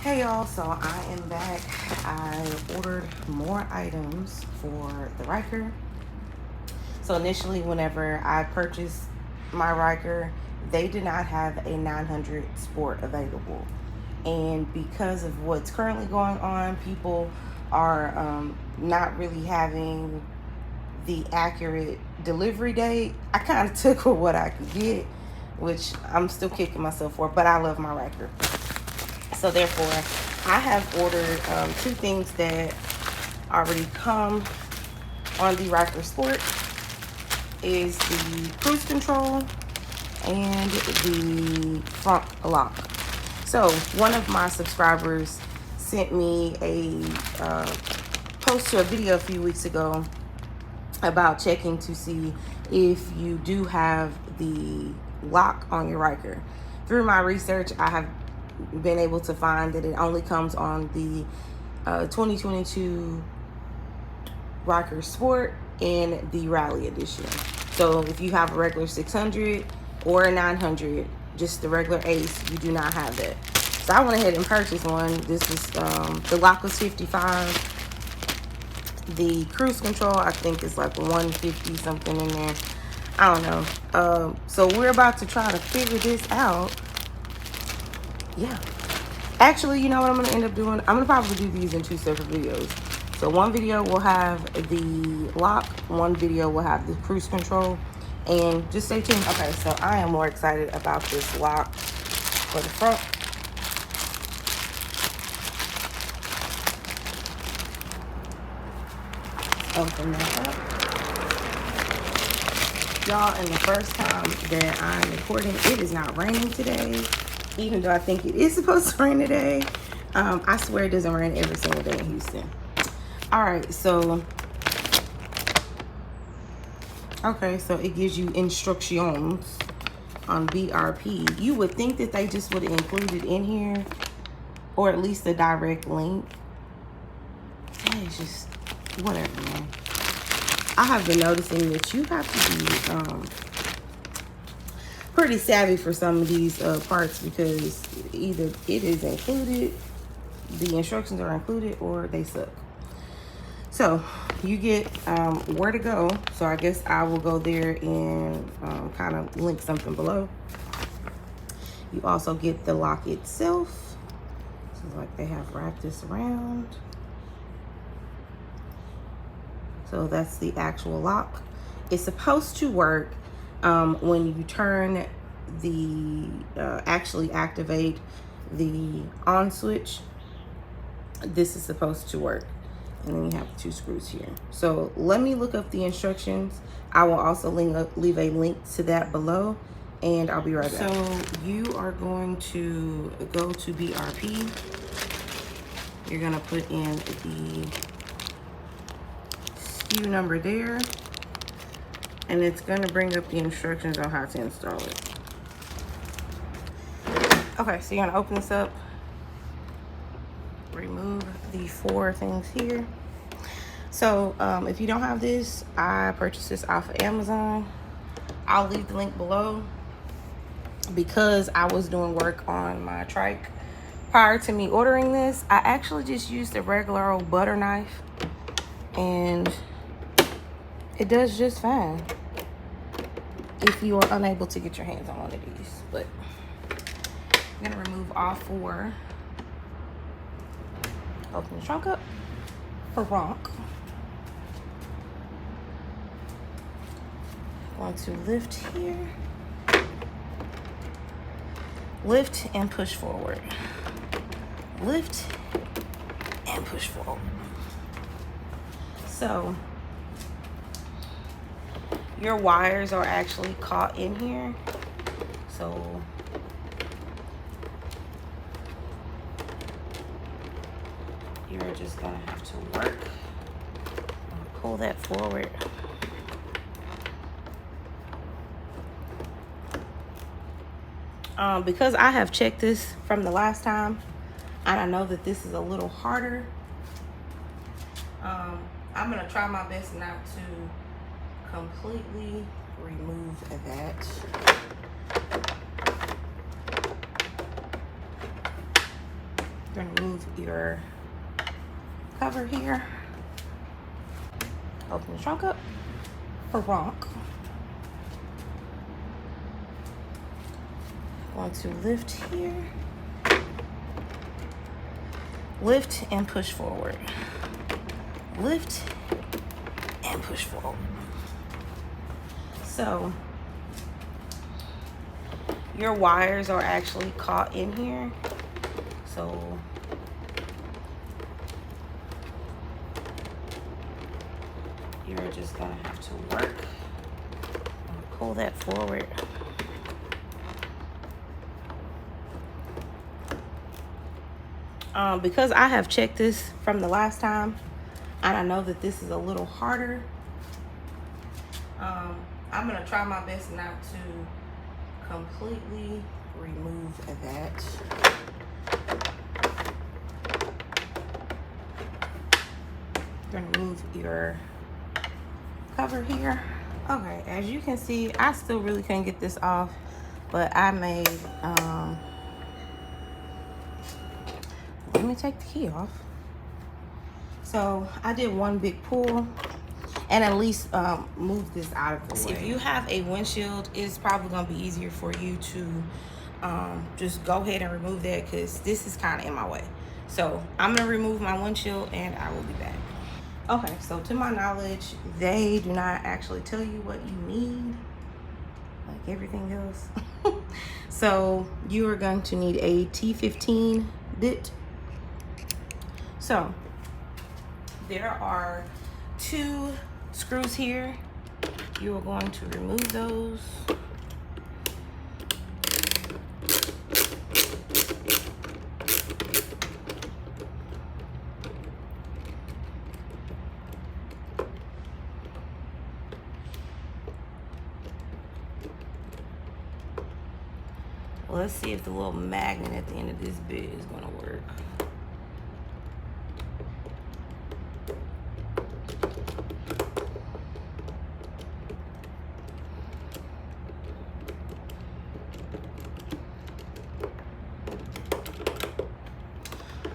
Hey y'all, so I am back. I ordered more items for the Ryker. So initially, whenever I purchased my Ryker, they did not have a 900 Sport available. And because of what's currently going on, people are not really having the accurate delivery date. I kind of took what I could get, which I'm still kicking myself for, but I love my Ryker. So therefore, I have ordered two things that already come on the Ryker Sport is the cruise control and the front lock. So one of my subscribers sent me a post to a video a few weeks ago about checking to see if you do have the lock on your Ryker. Through my research, I have been able to find that it only comes on the 2022 Ryker Sport and the Rally Edition. So if you have a regular 600 or a 900, just the regular Ace, you do not have that. So I went ahead and purchased one. This is the lock was $55. The cruise control, I think, is like $150 something in there. I don't know. So we're about to try to figure this out. Yeah. Actually, you know what I'm going to end up doing? I'm going to probably do these in two separate videos. So one video will have the lock. One video will have the cruise control. And just stay tuned. Okay, so I am more excited about this lock for the front. Open that up. Y'all, and the first time that I'm recording, it is not raining today. Even though I think it is supposed to rain today. I swear it doesn't rain every single day in Houston. Alright, so okay, so it gives you instructions on BRP. You would think that they just would have included in here, or at least a direct link. That is just whatever, man. I have been noticing that you have to be pretty savvy for some of these parts, because either it is included, the instructions are included, or they suck. So you get where to go. So I guess I will go there and kind of link something below. You also get the lock itself. So like they have wrapped this around. So that's the actual lock. It's supposed to work when you turn the, actually activate the on switch. This is supposed to work. And then you have two screws here. So let me look up the instructions. I will also leave a link to that below, and I'll be right back. So you are going to go to BRP. You're gonna put in the SKU number there, and it's gonna bring up the instructions on how to install it. Okay, so you're gonna open this up. Remove the four things here. So if you don't have this, I purchased this off of Amazon. I'll leave the link below. Because I was doing work on my trike prior to me ordering this, I actually just used a regular old butter knife, and it does just fine if you are unable to get your hands on one of these. But I'm gonna remove all four. Open the trunk up for rock. Going to lift here. Lift and push forward. Lift and push forward. So your wires are actually caught in here. So you're just gonna have to work. Pull that forward. Because I have checked this from the last time, and I know that this is a little harder. I'm gonna try my best not to completely remove that. You're gonna remove your cover here. Open the trunk up for Ronk. Going to lift here. Lift and push forward. Lift and push forward. So your wires are actually caught in here. So you're just gonna have to work and pull that forward. Because I have checked this from the last time, and I know that this is a little harder, I'm gonna try my best not to completely remove that. You're gonna remove your cover here. Okay, as you can see, I still really couldn't get this off, but I made, let me take the key off. So I did one big pull and at least move this out of the way. If you have a windshield, it's probably gonna be easier for you to just go ahead and remove that, because this is kind of in my way. So I'm gonna remove my windshield and I will be back. Okay, so to my knowledge, they do not actually tell you what you need, like everything else. So you are going to need a T15 bit. So there are 2 screws here. You are going to remove those. Let's see if the little magnet at the end of this bit is gonna work.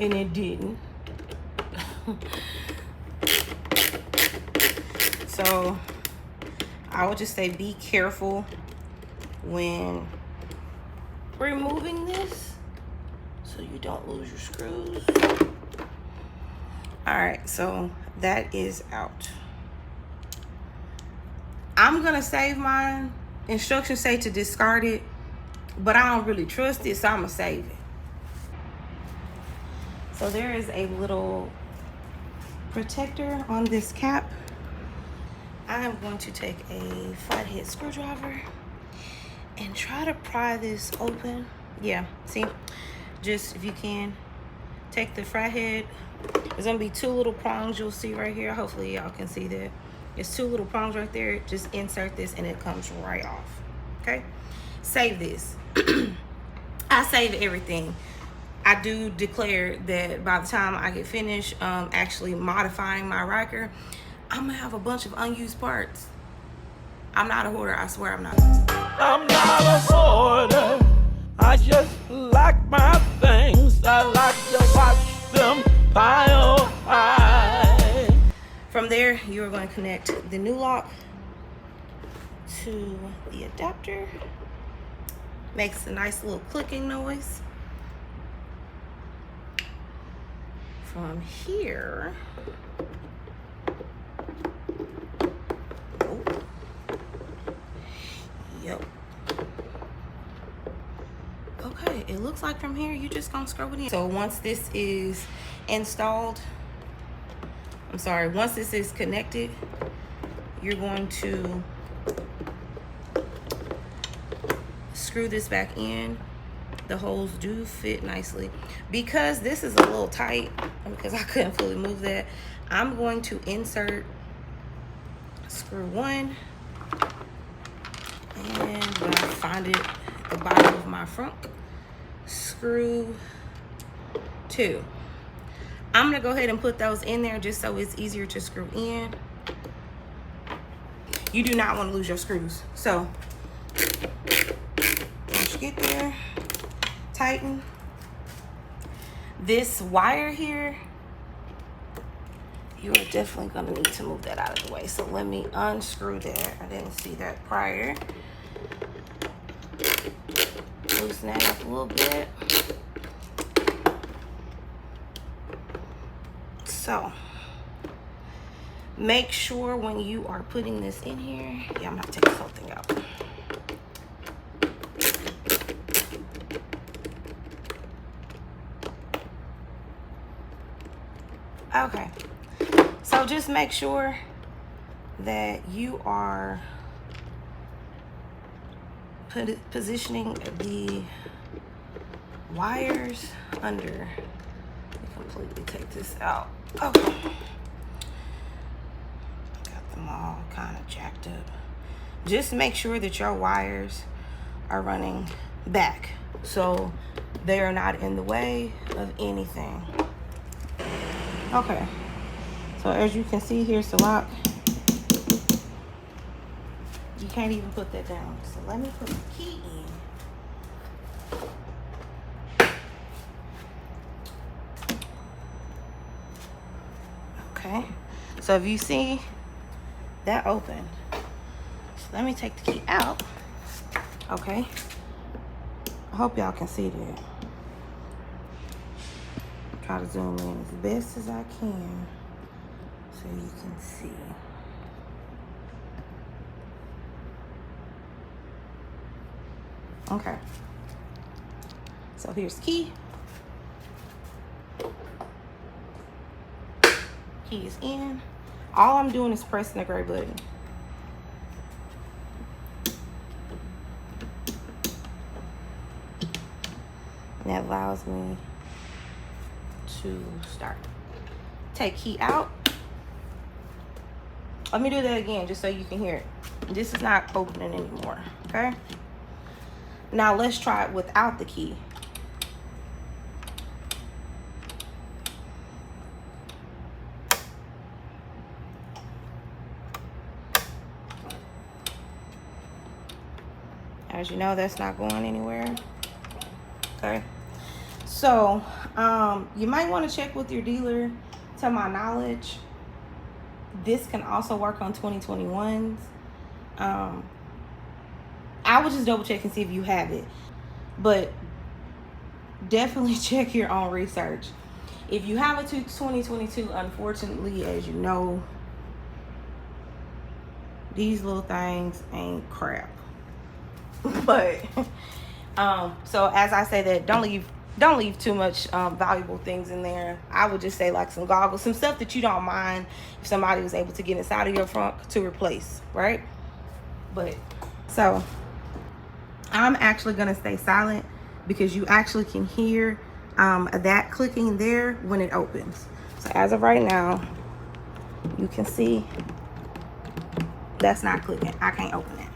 And it didn't. So I would just say be careful when removing this so you don't lose your screws. All right, so that is out. I'm gonna save mine. Instructions say to discard it, but I don't really trust it, so I'm gonna save it. So there is a little protector on this cap. I am going to take a flathead screwdriver and try to pry this open. Yeah, see, just if you can take the flathead. There's gonna be 2 little prongs you'll see right here. Hopefully y'all can see that. There's 2 little prongs right there. Just insert this and it comes right off. Okay, save this. I save everything. I do declare that by the time I get finished actually modifying my Ryker, I'm gonna have a bunch of unused parts. I'm not a hoarder, I swear I'm not. I'm not a hoarder, I just like my things. I like to watch them pile high. From there, you're going to connect the new lock to the adapter. Makes a nice little clicking noise. From here, yep. Okay, it looks like from here you just gonna screw it in. So once this is installed, once this is connected, you're going to screw this back in. The holes do fit nicely. Because this is a little tight, because I couldn't fully move that, I'm going to insert screw 1, and when I find it at the bottom of my front, screw 2. I'm gonna go ahead and put those in there just so it's easier to screw in. You do not want to lose your screws. So once you get there, tighten. This wire here, you are definitely going to need to move that out of the way. So let me unscrew that. I didn't see that prior. Loosen that up a little bit. So make sure when you are putting this in here, yeah, I'm going to take this whole thing out. Okay, so just make sure that you are positioning the wires under. Let me completely take this out. Okay, got them all kind of jacked up. Just make sure that your wires are running back so they are not in the way of anything. Okay, so as you can see, here's the lock. You can't even put that down. So let me put the key in. Okay, so if you see that open, so let me take the key out. Okay, I hope y'all can see that. Try to zoom in as best as I can so you can see. Okay, so here's the key. Key is in. All I'm doing is pressing the gray button. And that allows me to start. Take key out. Let me do that again just so you can hear it. This is not opening anymore, okay? Now let's try it without the key. As you know, that's not going anywhere, okay? So you might want to check with your dealer. To my knowledge, this can also work on 2021s. I would just double check and see if you have it, but definitely check your own research. If you have a 2022, unfortunately, as you know, these little things ain't crap. But so as I say that, don't leave too much valuable things in there. I would just say like some goggles, some stuff that you don't mind if somebody was able to get inside of your trunk to replace, right? But so I'm actually gonna stay silent because you actually can hear that clicking there when it opens. So as of right now, you can see that's not clicking. I can't open it.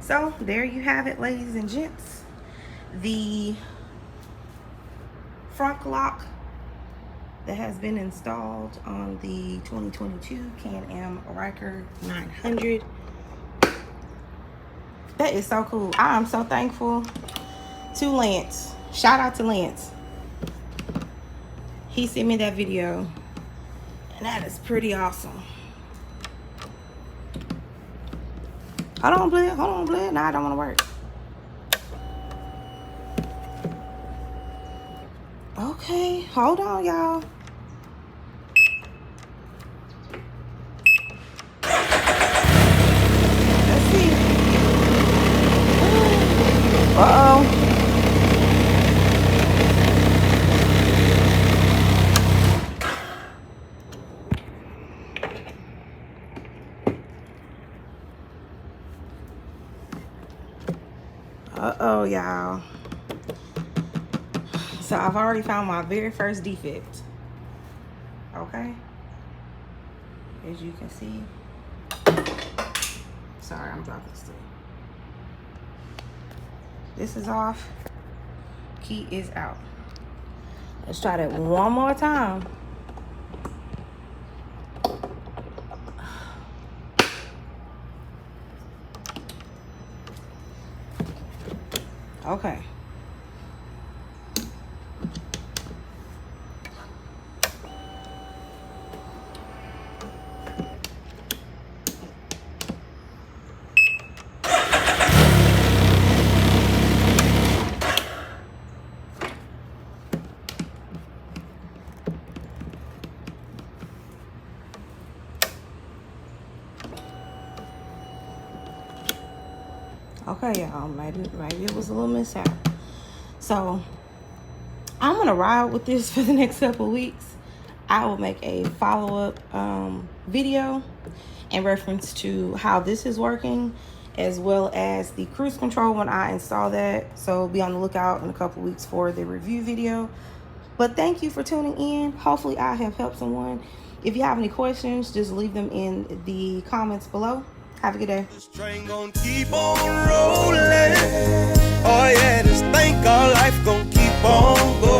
So there you have it, ladies and gents. The front lock that has been installed on the 2022 Can-Am Ryker 900. That is so cool. I am so thankful to Lance. Shout out to Lance. He sent me that video, and that is pretty awesome. Hold on, Bled. Hold on, Bled. Nah, I don't want to work. Okay, hold on, y'all. Let's see. Uh-oh. Uh-oh, y'all. So I've already found my very first defect. Okay. As you can see. Sorry, I'm dropping this thing. This is off. Key is out. Let's try that one more time. Okay. Okay, y'all, maybe it was a little mishap. So I'm gonna ride with this for the next couple of weeks. I will make a follow-up video in reference to how this is working, as well as the cruise control when I install that. So be on the lookout in a couple of weeks for the review video. But thank you for tuning in. Hopefully I have helped someone. If you have any questions, just leave them in the comments below. Have a good day. This train gonna keep on rolling. Oh yeah, this thing called life gonna keep on going.